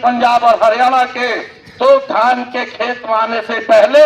पंजाब और हरियाणा के, तो धान के खेत में आने से पहले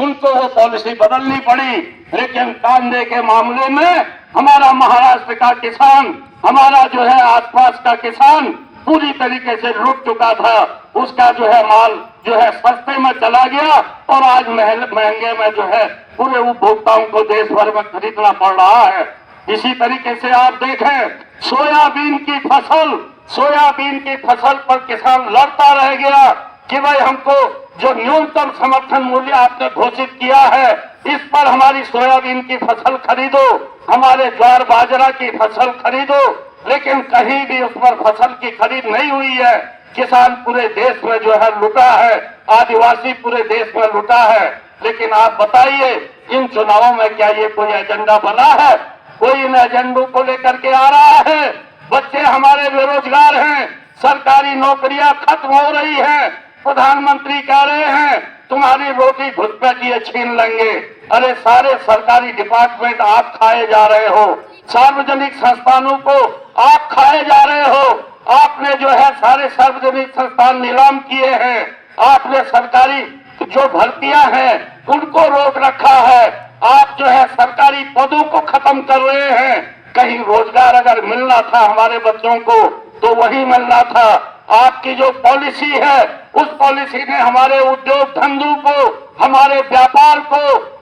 उनको वो पॉलिसी बदलनी पड़ी। लेकिन कांदे के मामले में हमारा महाराष्ट्र का किसान, हमारा जो है आसपास का किसान पूरी तरीके से लूट चुका था। उसका जो है माल जो है सस्ते में चला गया और आज महंगे में जो है पूरे उपभोक्ताओं को देश भर में खरीदना पड़ रहा है। इसी तरीके से आप देखें सोयाबीन की फसल पर किसान लड़ता रह गया कि भाई हमको जो न्यूनतम समर्थन मूल्य आपने घोषित किया है इस पर हमारी सोयाबीन की फसल खरीदो, हमारे ज्वार बाजरा की फसल खरीदो। लेकिन कहीं भी उस पर फसल की खरीद नहीं हुई है। किसान पूरे देश में जो है लुटा है, आदिवासी पूरे देश में लुटा है। लेकिन आप बताइए इन चुनावों में क्या ये कोई एजेंडा बना है? कोई इन एजेंडों को लेकर के आ रहा है? बच्चे हमारे बेरोजगार हैं, सरकारी नौकरियां खत्म हो रही हैं, प्रधानमंत्री कह रहे हैं तुम्हारी रोटी घुसपैठिए छीन लेंगे। अरे सारे सरकारी डिपार्टमेंट आप खाए जा रहे हो, सार्वजनिक संस्थानों को आप खाए जा रहे हो। आपने जो है सारे सार्वजनिक संस्थान नीलाम किए हैं, आपने सरकारी जो भर्तियां हैं उनको रोक रखा है, आप जो है सरकारी पदों को खत्म कर रहे हैं। कहीं रोजगार अगर मिलना था हमारे बच्चों को तो वही मिलना था। आपकी जो पॉलिसी है उस पॉलिसी ने हमारे उद्योग धंधों को, हमारे व्यापार को,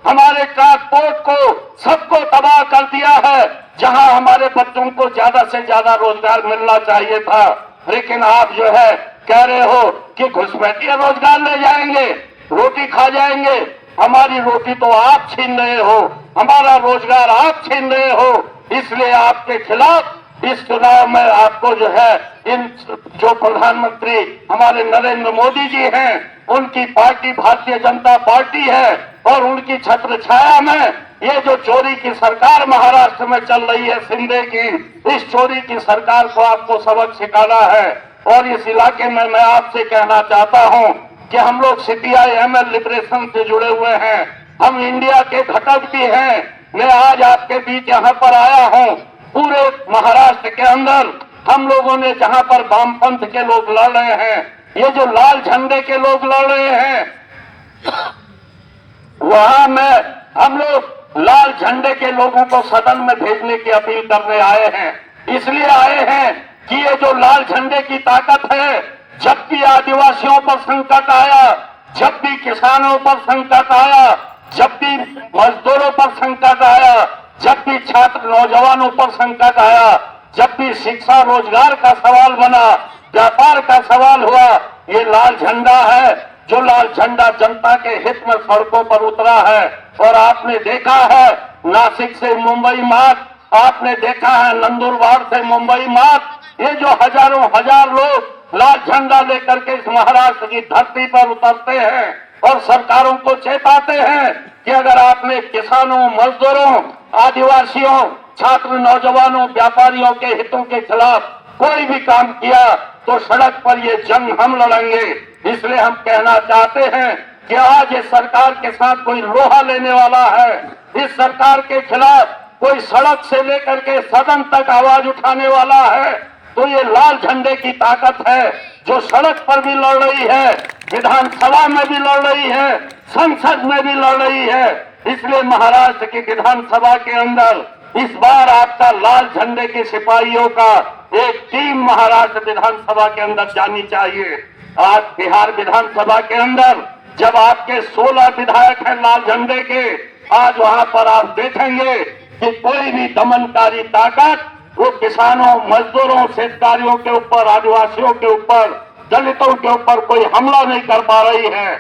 हमारे ट्रांसपोर्ट को, सबको तबाह कर दिया है। जहां हमारे बच्चों को ज्यादा से ज्यादा रोजगार मिलना चाहिए था, लेकिन आप जो है कह रहे हो कि घुसपैठिए रोजगार ले जाएंगे, रोटी खा जाएंगे। हमारी रोटी तो आप छीन रहे हो, हमारा रोजगार आप छीन रहे हो। इसलिए आपके खिलाफ इस चुनाव में आपको जो है इन जो प्रधानमंत्री हमारे नरेंद्र मोदी जी हैं उनकी पार्टी भारतीय जनता पार्टी है और उनकी छत्र छाया में ये जो चोरी की सरकार महाराष्ट्र में चल रही है शिंदे की, इस चोरी की सरकार को आपको सबक सिखाना है। और इस इलाके में मैं आपसे कहना चाहता हूं कि हम लोग CPI-ML लिबरेशन से जुड़े हुए हैं, हम इंडिया के घटक भी हैं। मैं आज आपके बीच यहाँ पर आया हूँ। पूरे महाराष्ट्र के अंदर हम लोगों ने जहां पर वामपंथ के लोग लड़ रहे हैं, ये जो लाल झंडे के लोग लड़ रहे हैं, वहां में हम लोग लाल झंडे के लोगों को सदन में भेजने की अपील करने आए हैं। इसलिए आए हैं कि ये जो लाल झंडे की ताकत है, जब भी आदिवासियों पर संकट आया, जब भी किसानों पर संकट आया, जब भी मजदूरों पर संकट आया, जब भी छात्र नौजवानों पर संकट आया, जब भी शिक्षा रोजगार का सवाल बना, व्यापार का सवाल हुआ, ये लाल झंडा है जो लाल झंडा जनता के हित में सड़कों पर उतरा है। और आपने देखा है नासिक से मुंबई मार्ग, आपने देखा है नंदुरबार से मुंबई मार्ग, ये जो हजारों हजार लोग लाल झंडा लेकर के इस महाराष्ट्र की धरती पर उतरते हैं और सरकारों को चेताते हैं कि अगर आपने किसानों, मजदूरों, आदिवासियों, छात्र, नौजवानों, व्यापारियों के हितों के खिलाफ कोई भी काम किया तो सड़क पर ये जंग हम लड़ेंगे। इसलिए हम कहना चाहते हैं कि आज इस सरकार के साथ कोई लोहा लेने वाला है, इस सरकार के खिलाफ कोई सड़क से लेकर के सदन तक आवाज उठाने वाला है, तो ये लाल झंडे की ताकत है जो सड़क पर भी लड़ रही है, विधानसभा में भी लड़ रही है, संसद में भी लड़ रही है। इसलिए महाराष्ट्र की विधानसभा के अंदर इस बार आपका लाल झंडे के सिपाहियों का एक टीम महाराष्ट्र विधानसभा के अंदर जानी चाहिए। आज बिहार विधानसभा के अंदर जब आपके 16 विधायक हैं लाल झंडे के, आज वहां पर आप देखेंगे कि कोई भी दमनकारी ताकत वो किसानों, मजदूरों, शेतकारियों के ऊपर, आदिवासियों के ऊपर, दलितों के ऊपर कोई हमला नहीं कर पा रही है।